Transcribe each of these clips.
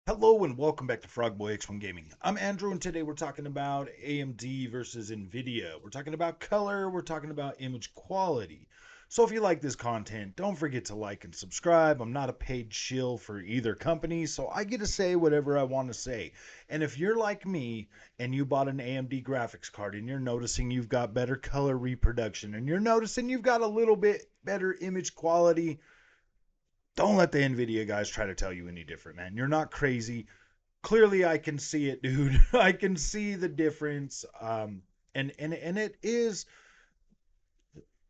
Hello and welcome back to Frogboy X1 Gaming. I'm Andrew and today we're talking about AMD versus Nvidia. We're talking about color, we're talking about image quality. So if you like this content, don't forget to like and subscribe. I'm not a paid shill for either company, so I get to say whatever I want to say. And if you're like me and you bought an AMD graphics card and you're noticing you've got better color reproduction and you're noticing you've got a little bit better image quality, don't let the Nvidia guys try to tell you any different, man. You're not crazy. Clearly I can see it, dude. I can see the difference. And it is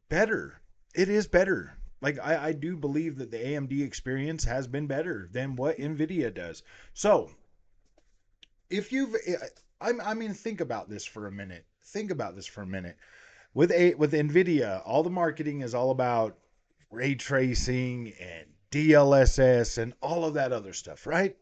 better. It is better. Like I do believe that the AMD experience has been better than what Nvidia does. So if you've I mean think about this for a minute. Think about this for a minute. With Nvidia, all the marketing is all about ray tracing and DLSS and all of that other stuff, right?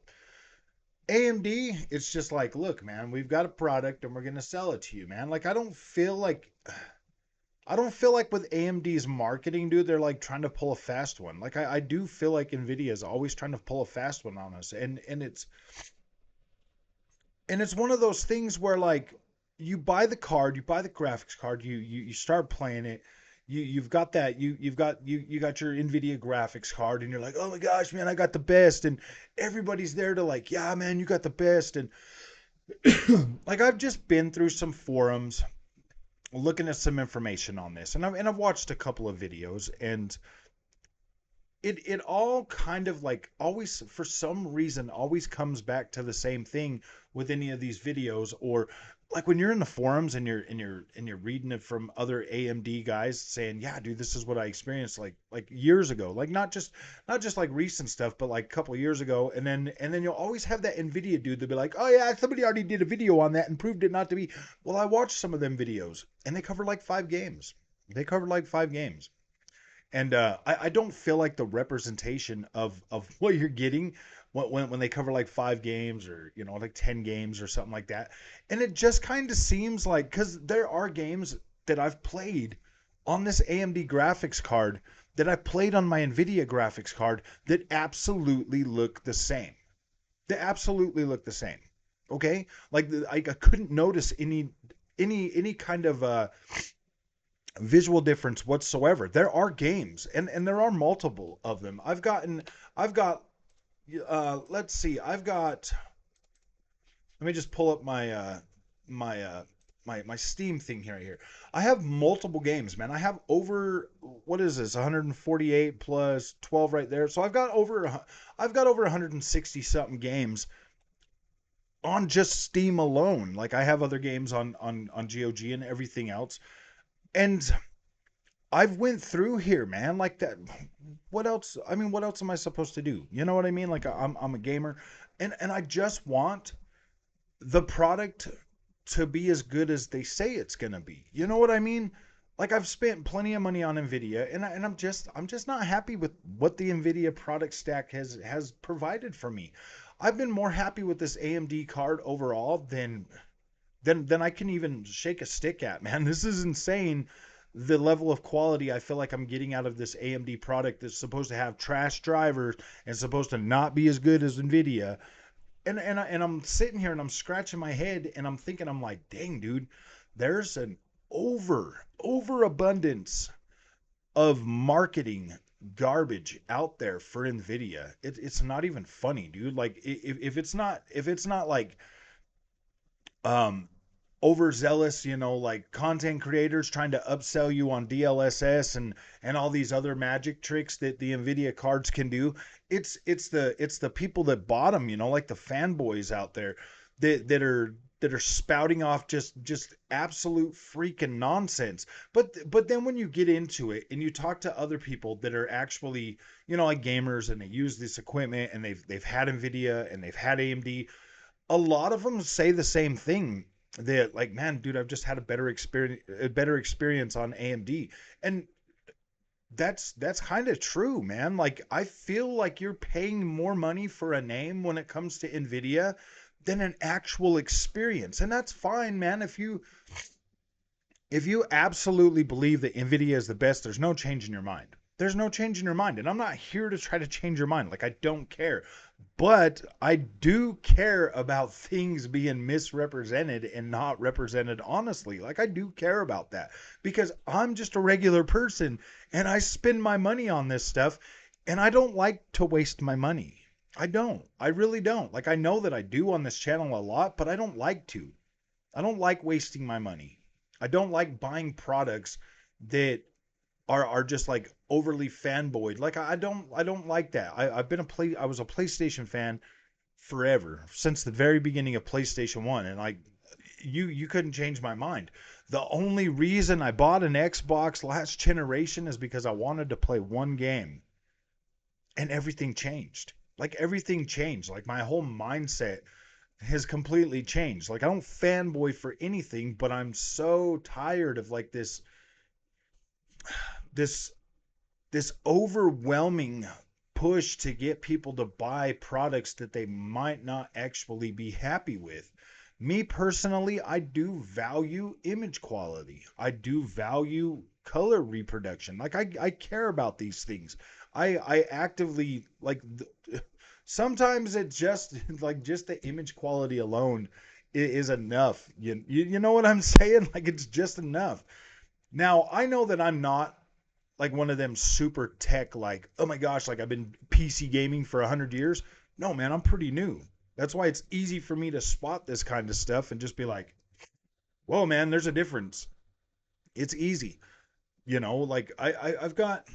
AMD, it's just like, look, man, we've got a product and we're gonna sell it to you, man. Like I don't feel like with AMD's marketing, dude, they're like trying to pull a fast one. Like I do feel like Nvidia is always trying to pull a fast one on us. And it's one of those things where like you buy the card, you buy the graphics card, you start playing it. You've got that you got your Nvidia graphics card and you're like, "Oh my gosh, man, I got the best." And everybody's there to like, "Yeah, man, you got the best." And like I've just been through some forums looking at some information on this, and I've watched a couple of videos, and it all kind of like always for some reason always comes back to the same thing with any of these videos, or like when you're in the forums and you're reading it from other AMD guys saying, yeah, dude, this is what I experienced like years ago, like not just like recent stuff, but like a couple of years ago. And then you'll always have that Nvidia dude that'll be like, oh yeah, somebody already did a video on that and proved it not to be. Well, I watched some of them videos and they covered like 5 games. They covered like 5 games. And I don't feel like the representation of what you're getting when they cover like 5 games, or like 10 games or something like that. And it just kind of seems like, because there are games that I've played on this AMD graphics card that I played on my Nvidia graphics card that absolutely look the same. They absolutely look the same. Okay, like I couldn't notice any kind of visual difference whatsoever. There are games, and there are multiple of them. I've got let's see, let me just pull up my my Steam thing here. I have multiple games, man. I have over, what is this, 148 plus 12 right there. So I've got over 160 something games on just Steam alone. Like I have other games on GOG and everything else. And I've went through here, man. Like that. What else? I mean, what else am I supposed to do? You know what I mean? Like I'm a gamer, and I just want the product to be as good as they say it's gonna be. You know what I mean? Like I've spent plenty of money on Nvidia, and I'm just not happy with what the Nvidia product stack has provided for me. I've been more happy with this AMD card overall than I can even shake a stick at, man. This is insane. The level of quality I feel like I'm getting out of this AMD product that's supposed to have trash drivers and supposed to not be as good as Nvidia. And I'm sitting here and I'm scratching my head and I'm thinking, I'm like, dang, dude, there's an overabundance of marketing garbage out there for Nvidia. It's not even funny, dude. Like if it's not like um overzealous, like content creators trying to upsell you on DLSS and all these other magic tricks that the Nvidia cards can do. It's the people that bought them, like the fanboys out there that are spouting off just absolute freaking nonsense. But then when you get into it and you talk to other people that are actually, like gamers, and they use this equipment and they've had Nvidia and they've had AMD, a lot of them say the same thing. They're like, man, dude, I've just had a better experience on AMD. And that's kind of true, man. Like I feel like you're paying more money for a name when it comes to Nvidia than an actual experience. And that's fine, man. If you absolutely believe that Nvidia is the best, there's no change in your mind. There's no changing your mind. And I'm not here to try to change your mind. Like, I don't care. But I do care about things being misrepresented and not represented honestly. Like, I do care about that because I'm just a regular person and I spend my money on this stuff and I don't like to waste my money. I don't. I really don't. Like, I know that I do on this channel a lot, but I don't like to. I don't like wasting my money. I don't like buying products that are just like overly fanboyed. Like, I don't like that. I was a PlayStation fan forever, since the very beginning of PlayStation 1, and like you couldn't change my mind. The only reason I bought an Xbox last generation is because I wanted to play one game, and everything changed. Like, everything changed. Like, my whole mindset has completely changed. Like, I don't fanboy for anything, but I'm so tired of like this this overwhelming push to get people to buy products that they might not actually be happy with. Me personally, I do value image quality. I do value color reproduction. Like, I care about these things. I actively like sometimes it just like just the image quality alone is enough. You know what I'm saying? Like, it's just enough. Now, I know that I'm not like one of them super tech, like, oh my gosh, like I've been PC gaming for 100 years. No, man, I'm pretty new. That's why it's easy for me to spot this kind of stuff and just be like, whoa, man, there's a difference. It's easy. Like I've got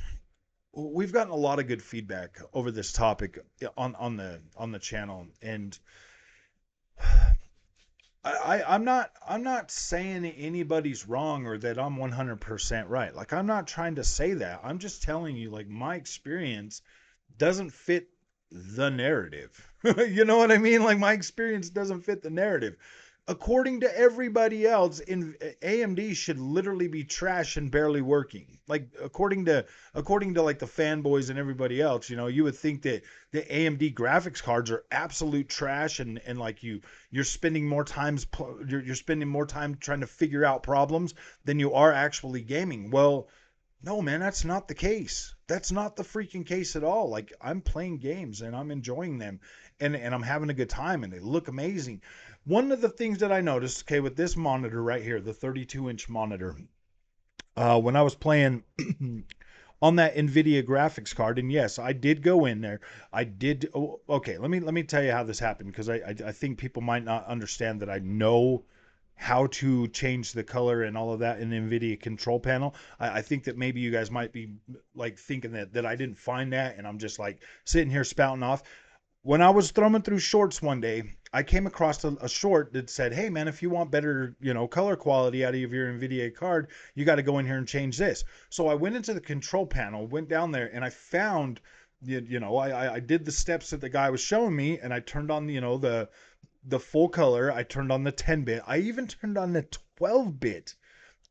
we've gotten a lot of good feedback over this topic on the channel, and I'm not saying anybody's wrong or that I'm 100% right. Like, I'm not trying to say that. I'm just telling you, like, my experience doesn't fit the narrative. You know what I mean? Like, my experience doesn't fit the narrative. According to everybody else, in AMD should literally be trash and barely working. Like, according to like the fanboys and everybody else, you would think that the AMD graphics cards are absolute trash, and like you're spending more times you're spending more time trying to figure out problems than you are actually gaming. Well, no, man, that's not the case. That's not the freaking case at all. Like, I'm playing games and I'm enjoying them, and I'm having a good time and they look amazing. One of the things that I noticed, okay, with this monitor right here, the 32-inch monitor, when I was playing on that Nvidia graphics card, and yes, I did go in there. I did. Oh, okay, let me tell you how this happened, because I think people might not understand that I know how to change the color and all of that in the Nvidia control panel. I think that maybe you guys might be like thinking that I didn't find that, and I'm just like sitting here spouting off. When I was thumbing through shorts one day, I came across a short that said, "Hey man, if you want better, color quality out of your Nvidia card, you got to go in here and change this." So I went into the control panel, went down there, and I found, I did the steps that the guy was showing me, and I turned on, the full color. I turned on the 10-bit. I even turned on the 12-bit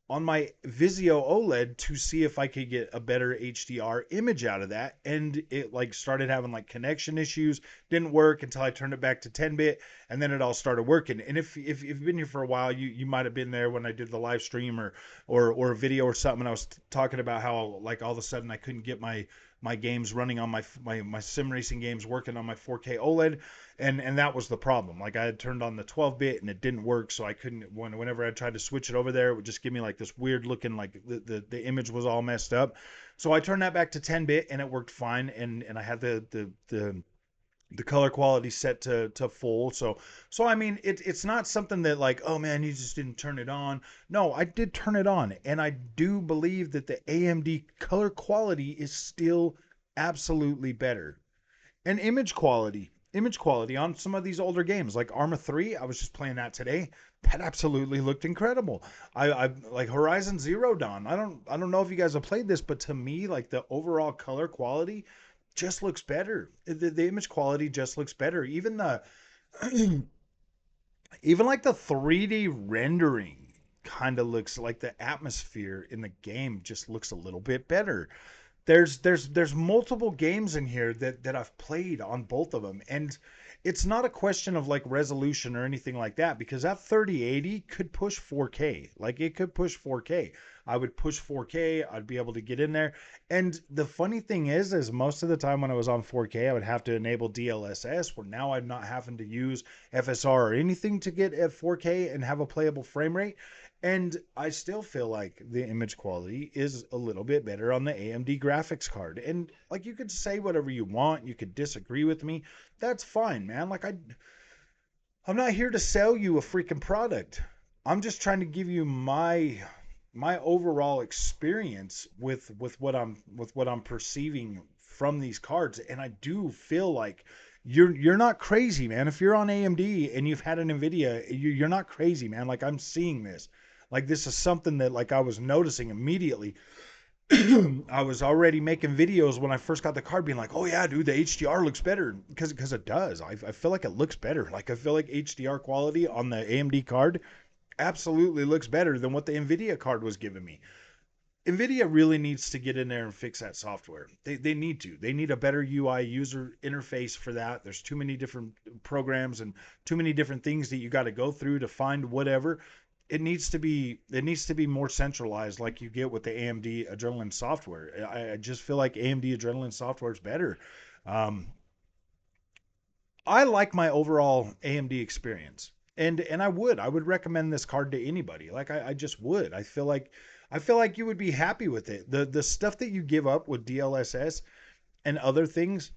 on my Vizio OLED to see if I could get a better HDR image out of that. And it like started having like connection issues. Didn't work until I turned it back to 10-bit, and then it all started working. And if you've been here for a while, you might have been there when I did the live stream or a video or something. And I was talking about how like all of a sudden I couldn't get my games running on my sim racing games working on my 4K OLED, and that was the problem. Like, I had turned on the 12-bit and it didn't work, so I couldn't. Whenever I tried to switch it over there, it would just give me like this weird looking, like the image was all messed up. So I turned that back to 10-bit and it worked fine, and I had the color quality set to full. So I mean, it's not something that like, oh man, you just didn't turn it on. No, I did turn it on, and I do believe that the AMD color quality is still absolutely better. And image quality on some of these older games like Arma 3, I was just playing that today. That absolutely looked incredible. I like Horizon Zero Dawn. I don't know if you guys have played this, but to me, like, the overall color quality just looks better. The image quality just looks better. Even the even like the 3D rendering kind of looks like the atmosphere in the game just looks a little bit better. There's multiple games in here that I've played on both of them, and it's not a question of like resolution or anything like that, because that 3080 could push 4K. Like, it could push 4K. I would push 4K. I'd be able to get in there. And the funny thing is most of the time when I was on 4K, I would have to enable DLSS, where now I'm not having to use FSR or anything to get at 4K and have a playable frame rate. And I still feel like the image quality is a little bit better on the AMD graphics card. And like, you could say whatever you want, you could disagree with me. That's fine, man. Like, I'm not here to sell you a freaking product. I'm just trying to give you my overall experience with what I'm perceiving from these cards. And I do feel like you're not crazy, man. If you're on AMD and you've had an Nvidia, you're not crazy, man. Like, I'm seeing this. Like, this is something that, like, I was noticing immediately. I was already making videos when I first got the card, being like, "Oh yeah, dude, the HDR looks better," because it does. I feel like it looks better. Like, I feel like HDR quality on the AMD card absolutely looks better than what the Nvidia card was giving me. Nvidia really needs to get in there and fix that software. They need to. They need a better UI user interface for that. There's too many different programs and too many different things that you got to go through to find whatever. It needs to be more centralized, like you get with the AMD Adrenalin software. I just feel like AMD Adrenalin software is better. Um, I like my overall AMD experience. And I would recommend this card to anybody. Like, I just would. I feel like you would be happy with it. The stuff that you give up with DLSS and other things,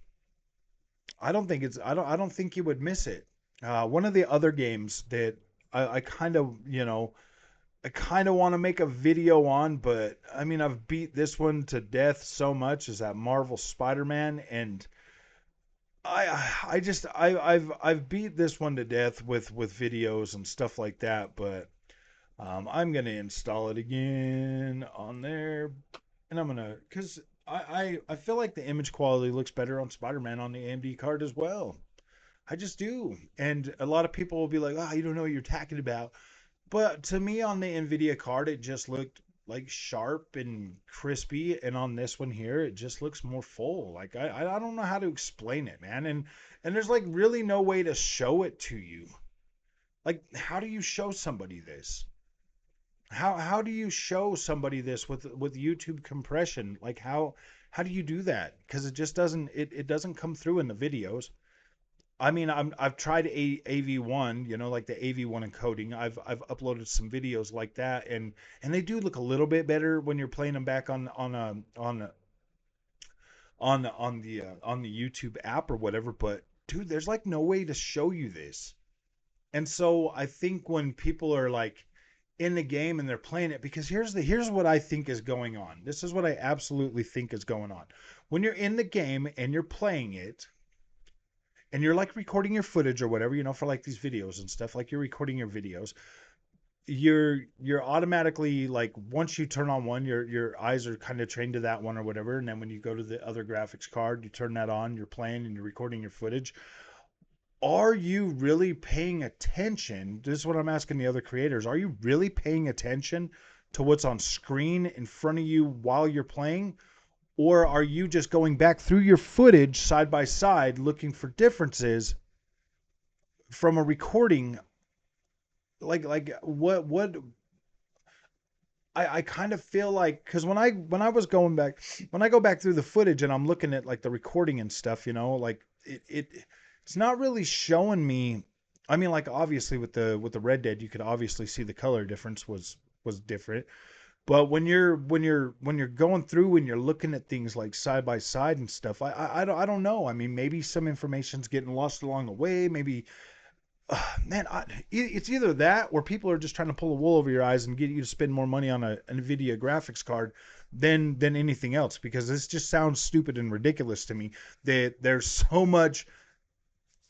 I don't think you would miss it. One of the other games that I kind of, I kind of want to make a video on, but I mean, I've beat this one to death so much, is that Marvel Spider-Man. And I've beat this one to death with videos and stuff like that. But I'm gonna install it again on there, and I'm gonna, because I feel like the image quality looks better on Spider-Man on the AMD card as well. I just do. And a lot of people will be like, "Oh, you don't know what you're talking about." But to me, on the Nvidia card, it just looked like sharp and crispy, and on this one here, it just looks more full. Like, I don't know how to explain it, man. And there's like really no way to show it to you. Like, how do you show somebody this? How do you show somebody this with YouTube compression? Like, how do you do that? Because it doesn't come through in the videos. I mean, I've tried AV1, like the AV1 encoding. I've uploaded some videos like that, and they do look a little bit better when you're playing them back on the YouTube app or whatever. But dude, there's like no way to show you this. And so I think when people are like in the game and they're playing it, because here's what I think is going on. This is what I absolutely think is going on. When you're in the game and you're playing it, and you're like recording your footage or whatever, for like these videos and stuff, like you're recording your videos, you're automatically, like, once you turn on one, your eyes are kind of trained to that one or whatever, and then when you go to the other graphics card, you turn that on, you're playing and you're recording your footage. Are you really paying attention? This is what I'm asking the other creators. Are you really paying attention to what's on screen in front of you while you're playing? Or are you just going back through your footage side by side looking for differences from a recording? Like what I kind of feel like, because when I was going back, when I go back through the footage and I'm looking at like the recording and stuff, like it's not really showing me. I mean, like, obviously with the Red Dead, you could obviously see the color difference was different. But when you're going through and you're looking at things like side by side and stuff, I don't know. I mean, maybe some information's getting lost along the way. Maybe, man, it's either that or people are just trying to pull the wool over your eyes and get you to spend more money on a Nvidia graphics card than anything else. Because this just sounds stupid and ridiculous to me that there's so much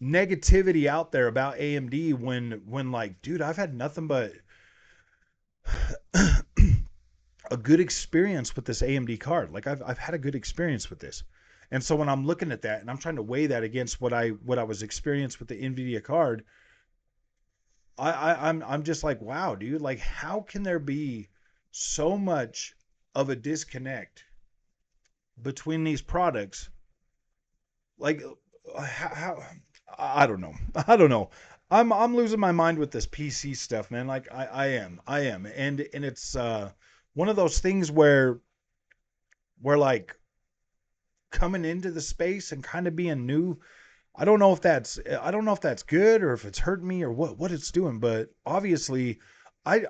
negativity out there about AMD when, like, dude, I've had nothing but a good experience with this AMD card. Like, I've had a good experience with this. And so when I'm looking at that and I'm trying to weigh that against what I was experienced with the Nvidia card, I'm just like, wow, dude, like, how can there be so much of a disconnect between these products? Like, how I don't know. I don't know. I'm losing my mind with this PC stuff, man. Like, I am. And it's one of those things where like coming into the space and kind of being new. I don't know if that's good or if it's hurting me or what it's doing, but obviously I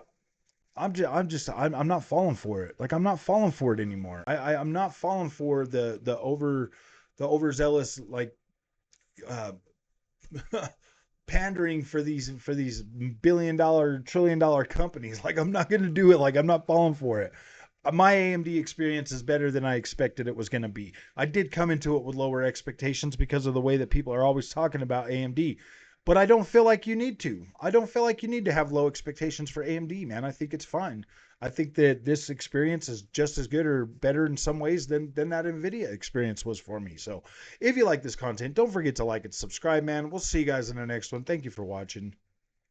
I'm not falling for it. Like I'm not falling for it anymore. I'm not falling for the overzealous like uh pandering for these billion-dollar trillion-dollar companies. Like I'm not going to do it. Like I'm not falling for it. My AMD experience is better than I expected it was going to be. I did come into it with lower expectations because of the way that people are always talking about AMD. But I don't feel like you need to. I don't feel like you need to have low expectations for AMD, man. I think it's fine. I think that this experience is just as good or better in some ways than that Nvidia experience was for me. So if you like this content, don't forget to like and subscribe, man. We'll see you guys in the next one. Thank you for watching.